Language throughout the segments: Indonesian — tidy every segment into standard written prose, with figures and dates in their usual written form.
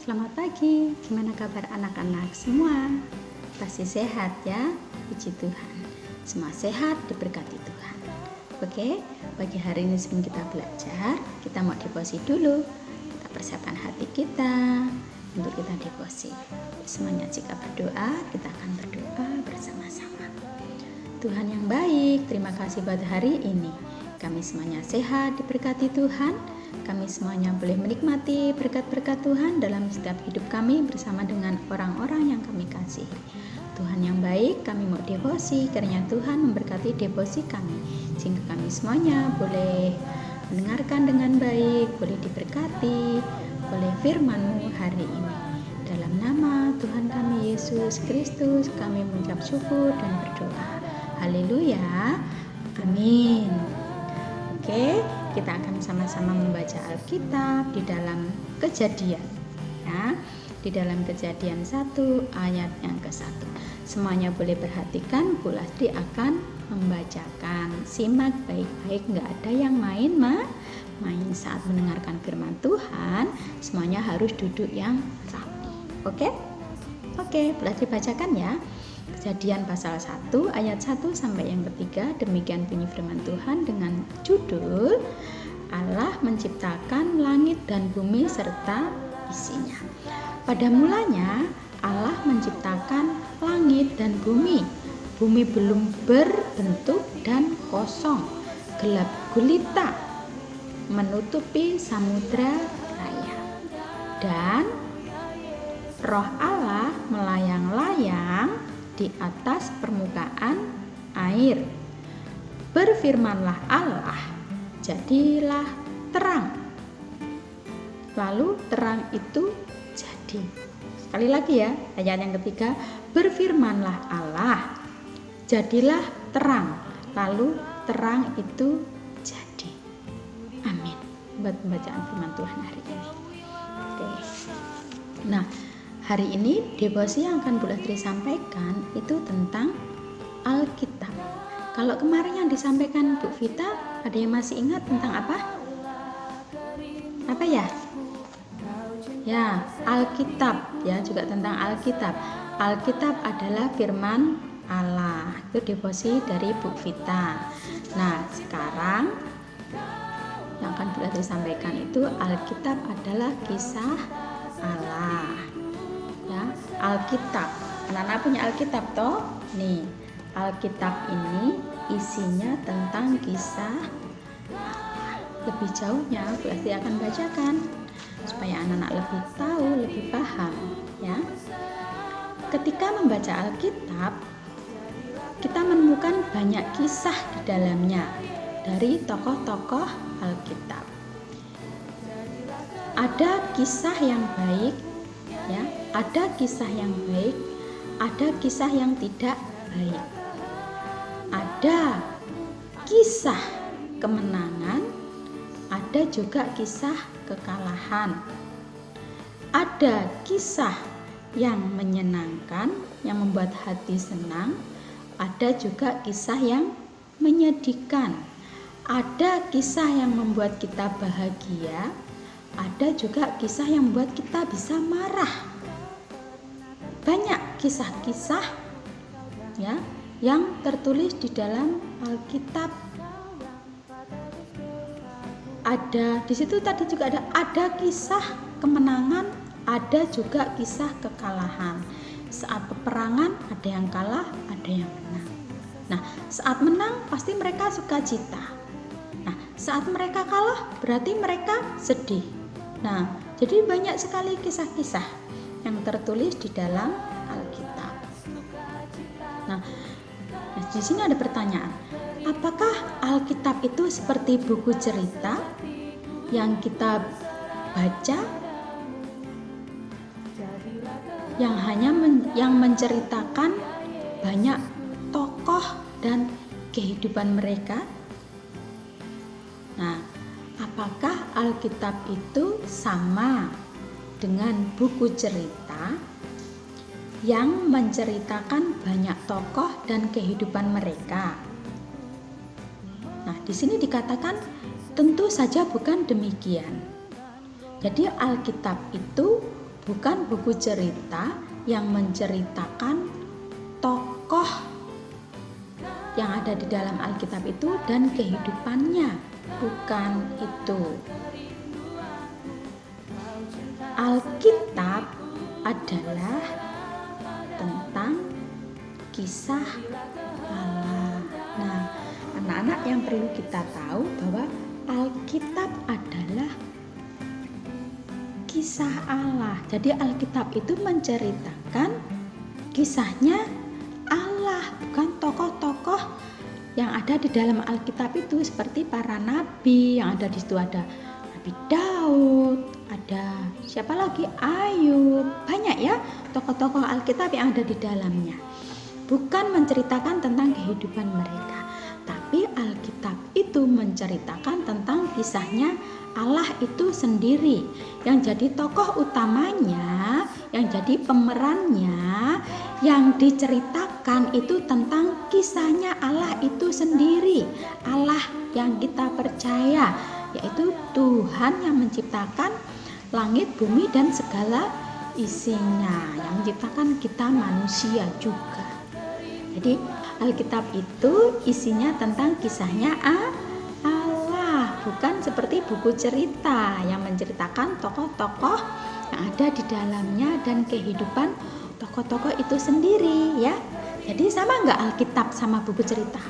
selamat pagi. Gimana kabar anak-anak semua? Pasti sehat ya, puji Tuhan. Semua sehat, diberkati Tuhan. Oke, pagi hari ini sebelum kita belajar, kita mau devosi dulu. Kita persiapkan hati kita untuk kita devosi. Semuanya jika berdoa, kita akan berdoa bersama-sama. Tuhan yang baik, terima kasih buat hari ini. Kami semuanya sehat, diberkati Tuhan. Kami semuanya boleh menikmati berkat-berkat Tuhan dalam setiap hidup kami bersama dengan orang-orang yang kami kasihi. Tuhan yang baik, kami mau devosi, kiranya Tuhan memberkati devosi kami, sehingga kami semuanya boleh mendengarkan dengan baik, boleh diberkati oleh firman-Mu hari ini. Dalam nama Tuhan kami Yesus Kristus, kami mengucap syukur dan berdoa. Haleluya, amin. Oke, kita akan sama-sama membaca Alkitab di dalam Kejadian ya, di dalam Kejadian 1 ayat yang ke-1. Semuanya boleh perhatikan, Bu Lastri akan membacakan. Simak baik-baik, nggak ada yang main saat mendengarkan firman Tuhan. Semuanya harus duduk yang rapi. Oke, Bu Lastri bacakan ya. Kejadian pasal 1 ayat 1 sampai yang ketiga. Demikian bunyi firman Tuhan dengan judul Allah menciptakan langit dan bumi serta isinya. Pada mulanya Allah menciptakan langit dan bumi. Bumi belum berbentuk dan kosong, gelap gulita menutupi samudra raya. Dan Roh Allah melayang-layang di atas permukaan air. Berfirmanlah Allah, jadilah terang. Lalu terang itu jadi. Sekali lagi ya, ayat yang ketiga. Berfirmanlah Allah, jadilah terang. Lalu terang itu jadi. Amin. Buat pembacaan firman Tuhan hari ini. Oke. Nah, hari ini devosi yang akan Bu Lastri sampaikan itu tentang Alkitab. Kalau kemarin yang disampaikan Bu Vita, ada yang masih ingat tentang apa? Apa ya? Ya, Alkitab ya, juga tentang Alkitab. Alkitab adalah firman Allah. Itu devosi dari Bu Vita. Nah, sekarang yang akan Bu Lastri sampaikan itu Alkitab adalah kisah Allah. Ya, Alkitab. Anak-anak punya Alkitab toh? Nih, Alkitab ini isinya tentang kisah Allah. Lebih jauhnya Bu Lastri akan bacakan supaya anak-anak lebih tahu, lebih paham, ya. Ketika membaca Alkitab, kita menemukan banyak kisah di dalamnya dari tokoh-tokoh Alkitab. Ada kisah yang baik, ya, ada kisah yang baik, ada kisah yang tidak baik. Ada kisah kemenangan, ada juga kisah kekalahan. Ada kisah yang menyenangkan, yang membuat hati senang, ada juga kisah yang menyedihkan. Ada kisah yang membuat kita bahagia, ada juga kisah yang membuat kita bisa marah. Banyak kisah-kisah ya yang tertulis di dalam Alkitab. Ada di situ tadi juga ada kisah kemenangan, ada juga kisah kekalahan. Saat peperangan ada yang kalah, ada yang menang. Nah, saat menang pasti mereka sukacita. Nah, saat mereka kalah berarti mereka sedih. Nah, jadi banyak sekali kisah-kisah yang tertulis di dalam Alkitab. Nah, di sini ada pertanyaan. Apakah Alkitab itu seperti buku cerita yang kita baca, yang hanya yang menceritakan banyak tokoh dan kehidupan mereka? Nah, apakah Alkitab itu sama dengan buku cerita yang menceritakan banyak tokoh dan kehidupan mereka? Nah, di sini dikatakan tentu saja bukan demikian. Jadi Alkitab itu bukan buku cerita yang menceritakan tokoh yang ada di dalam Alkitab itu dan kehidupannya. Bukan itu. Alkitab adalah tentang kisah Allah. Nah, anak-anak yang perlu kita tahu bahwa Alkitab adalah kisah Allah. Jadi Alkitab itu menceritakan kisahnya Allah, bukan tokoh-tokoh yang ada di dalam Alkitab itu seperti para nabi yang ada di situ. Ada Nabi Daud, ada siapa lagi? Ayub. Banyak ya tokoh-tokoh Alkitab yang ada di dalamnya. Bukan menceritakan tentang kehidupan mereka, tapi Alkitab itu menceritakan tentang kisahnya Allah itu sendiri, yang jadi tokoh utamanya, yang jadi pemerannya, yang diceritakan itu tentang kisahnya Allah itu sendiri. Allah yang kita percaya, yaitu Tuhan yang menciptakan langit, bumi, dan segala isinya, yang menciptakan kita manusia juga. Jadi Alkitab itu isinya tentang kisahnya Allah, bukan seperti buku cerita yang menceritakan tokoh-tokoh yang ada di dalamnya dan kehidupan tokoh-tokoh itu sendiri ya. Jadi sama nggak Alkitab sama buku cerita?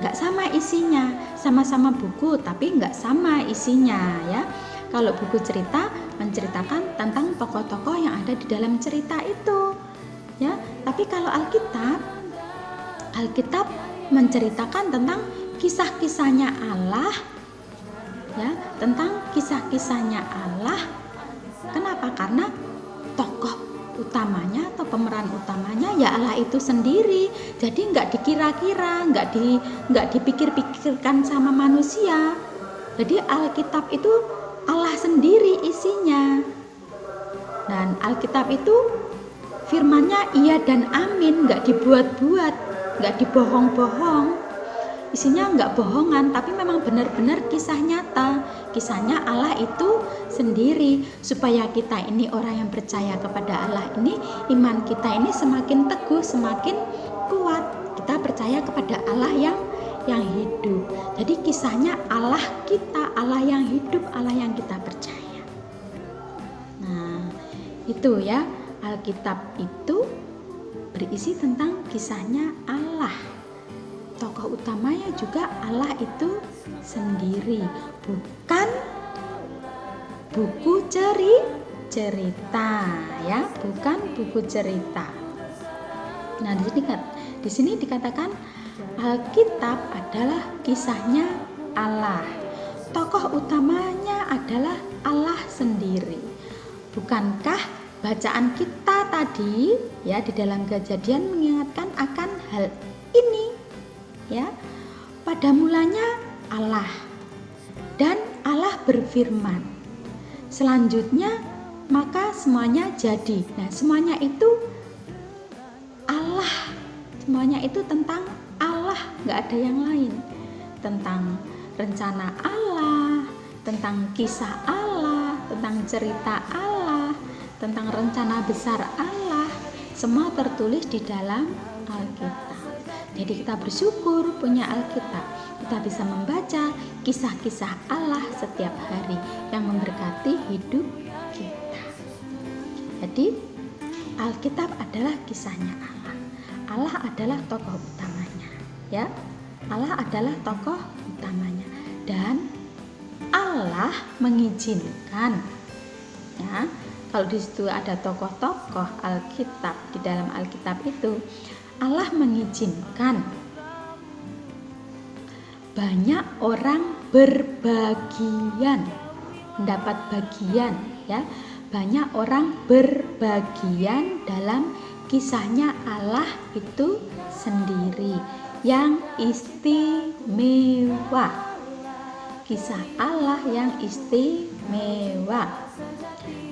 Nggak sama isinya. Sama-sama buku tapi nggak sama isinya ya. Kalau buku cerita menceritakan tentang tokoh-tokoh yang ada di dalam cerita itu ya. Tapi kalau Alkitab menceritakan tentang kisah-kisahnya Allah ya, tentang kisah-kisahnya Allah. Kenapa? Karena tokoh utamanya atau pemeran utamanya ya Allah itu sendiri. Jadi nggak dikira-kira, nggak dipikir-pikirkan sama manusia. Jadi Alkitab itu Allah sendiri isinya. Dan Alkitab itu firman-Nya iya dan amin, nggak dibuat-buat, nggak dibohong-bohong. Isinya nggak bohongan, tapi memang benar-benar kisah nyata. Kisahnya Allah itu sendiri, supaya kita ini orang yang percaya kepada Allah ini, iman kita ini semakin teguh, semakin kuat. Kita percaya kepada Allah yang hidup. Jadi kisahnya Allah kita, Allah yang hidup, Allah yang kita percaya. Nah, itu ya. Alkitab itu berisi tentang kisahnya Allah. Tokoh utamanya juga Allah itu sendiri, bukan buku cerita ya, bukan buku cerita. Nah, di sini dikatakan Alkitab adalah kisahnya Allah. Tokoh utamanya adalah Allah sendiri. Bukankah bacaan kita tadi ya di dalam Kejadian mengingatkan akan hal ini ya? Pada mulanya Allah, dan Allah berfirman. Selanjutnya maka semuanya jadi. Nah, semuanya itu Allah. Semuanya itu tentang Allah, nggak ada yang lain. Tentang rencana Allah, tentang kisah Allah, tentang cerita Allah, tentang rencana besar Allah, semua tertulis di dalam Alkitab. Jadi kita bersyukur punya Alkitab. Kita bisa membaca kisah-kisah Allah setiap hari yang memberkati hidup kita. Jadi Alkitab adalah kisahnya Allah. Allah adalah tokoh utamanya, ya. Allah adalah tokoh utamanya, dan Allah mengizinkan, ya. Kalau di situ ada tokoh-tokoh Alkitab, di dalam Alkitab itu Allah mengizinkan banyak orang berbagian, mendapat bagian ya. Banyak orang berbagian dalam kisahnya Allah itu sendiri yang istimewa. Kisah Allah yang istimewa.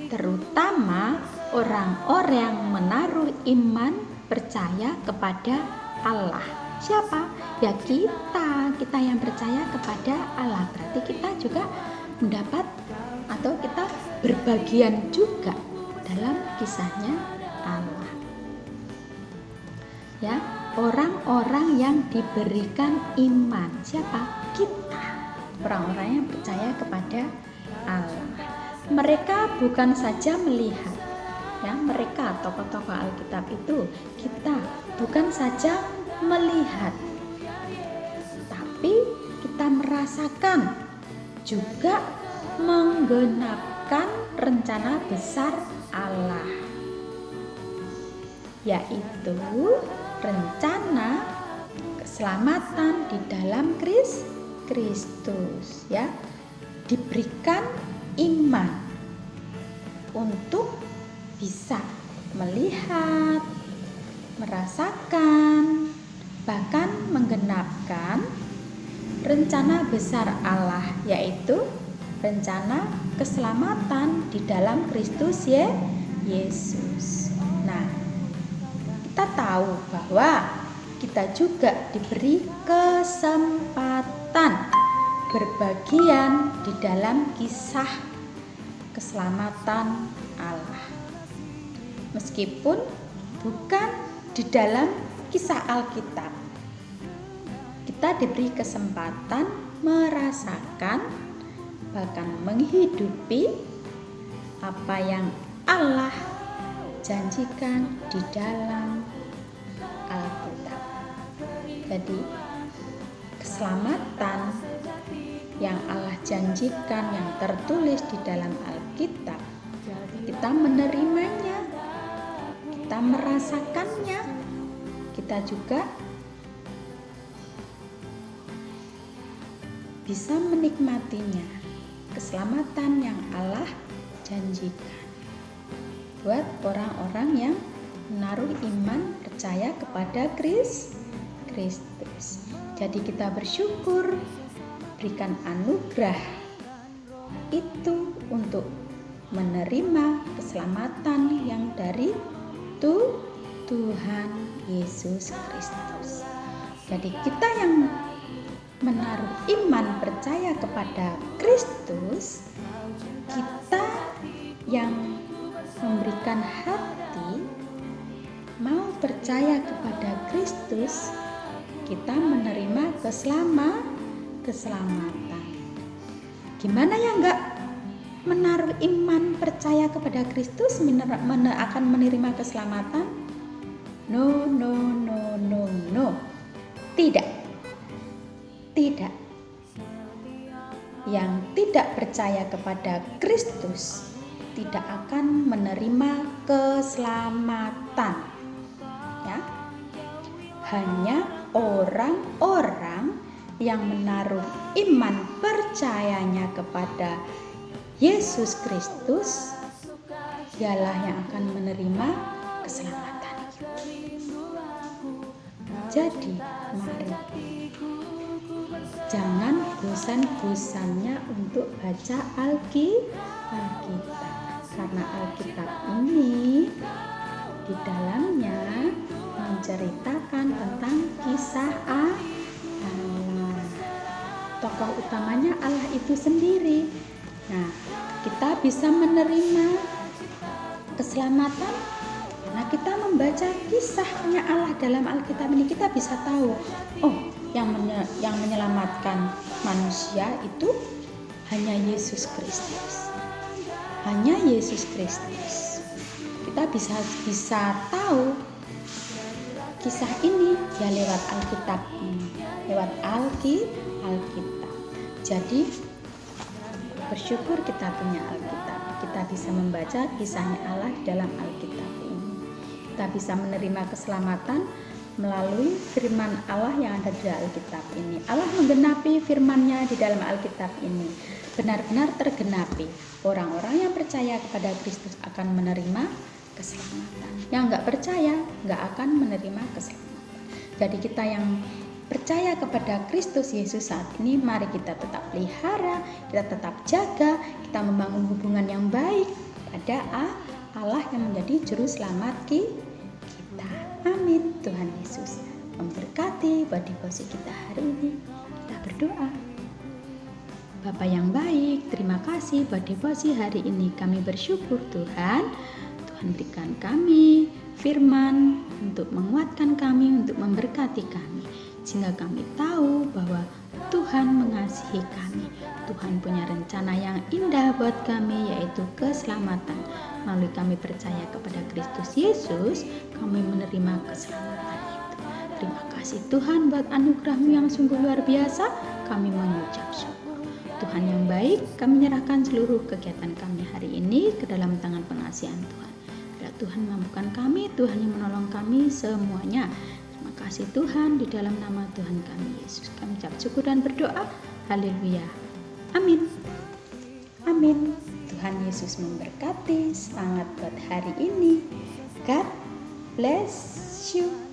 Terutama orang-orang yang menaruh iman percaya kepada Allah. Siapa? Ya kita yang percaya kepada Allah. Berarti kita juga mendapat atau kita berbagian juga dalam kisahnya Allah. Ya, orang-orang yang diberikan iman. Siapa? Kita. Orang-orang yang percaya kepada Allah. Mereka bukan saja melihat, ya, mereka tokoh-tokoh Alkitab itu, kita bukan saja melihat, tapi kita merasakan, juga menggenapkan rencana besar Allah, yaitu rencana keselamatan di dalam Kristus, ya. Diberikan iman untuk bisa melihat, merasakan, bahkan menggenapkan rencana besar Allah, yaitu rencana keselamatan di dalam Kristus Yesus. Nah, kita tahu bahwa kita juga diberi kesempatan berbagian di dalam kisah keselamatan Allah. Meskipun bukan di dalam kisah Alkitab, kita diberi kesempatan merasakan, bahkan menghidupi apa yang Allah janjikan di dalam Alkitab. Jadi, keselamatan yang Allah janjikan, yang tertulis di dalam Alkitab, kita menerimanya, kita merasakannya, kita juga bisa menikmatinya, keselamatan yang Allah janjikan buat orang-orang yang menaruh iman percaya kepada Kristus. Jadi kita bersyukur, berikan anugerah itu untuk menerima keselamatan yang dari Tuhan Yesus Kristus. Jadi kita yang menaruh iman percaya kepada Kristus, kita yang memberikan hati mau percaya kepada Kristus, kita menerima keselamatan. Gimana ya enggak menaruh iman percaya kepada Kristus akan menerima keselamatan? No. Tidak. Yang tidak percaya kepada Kristus tidak akan menerima keselamatan. Ya. Hanya orang-orang yang menaruh iman percayanya kepada Yesus Kristus, dialah yang akan menerima keselamatan. Jadi, mari jangan bosan-bosannya untuk baca Alkitab, karena Alkitab ini di dalamnya menceritakan tentang kisah Allah. Tokoh utamanya Allah itu sendiri. Nah, kita bisa menerima keselamatan karena kita membaca kisahnya Allah dalam Alkitab ini. Kita bisa tahu, oh, yang menyelamatkan manusia itu hanya Yesus Kristus. Hanya Yesus Kristus. Kita bisa tahu kisah ini ya lewat Alkitab ini, lewat Alkitab. Jadi bersyukur kita punya Alkitab. Kita bisa membaca kisahnya Allah dalam Alkitab ini. Kita bisa menerima keselamatan melalui firman Allah yang ada di Alkitab ini. Allah menggenapi firman-Nya di dalam Alkitab ini. Benar-benar tergenapi. Orang-orang yang percaya kepada Kristus akan menerima keselamatan. Yang enggak percaya enggak akan menerima keselamatan. Jadi kita yang percaya kepada Kristus Yesus saat ini, mari kita tetap pelihara, kita tetap jaga, kita membangun hubungan yang baik pada Allah yang menjadi juru selamat kita. Amin. Tuhan Yesus memberkati buat devosi kita hari ini. Kita berdoa. Bapa yang baik, terima kasih buat devosi hari ini. Kami bersyukur Tuhan. Tuhan berikan kami firman untuk menguatkan kami, untuk memberkati kami. Sehingga kami tahu bahwa Tuhan mengasihi kami. Tuhan punya rencana yang indah buat kami, yaitu keselamatan. Melalui kami percaya kepada Kristus Yesus, kami menerima keselamatan itu. Terima kasih Tuhan buat anugerah-Mu yang sungguh luar biasa. Kami mengucap syukur. Tuhan yang baik, kami menyerahkan seluruh kegiatan kami hari ini ke dalam tangan pengasihan Tuhan. Biar Tuhan mampukan kami, Tuhan yang menolong kami semuanya. Terima kasih Tuhan, di dalam nama Tuhan kami Yesus. Kami ucap syukur dan berdoa. Haleluya. Amin. Amin. Tuhan Yesus memberkati. Semangat buat hari ini. God bless you.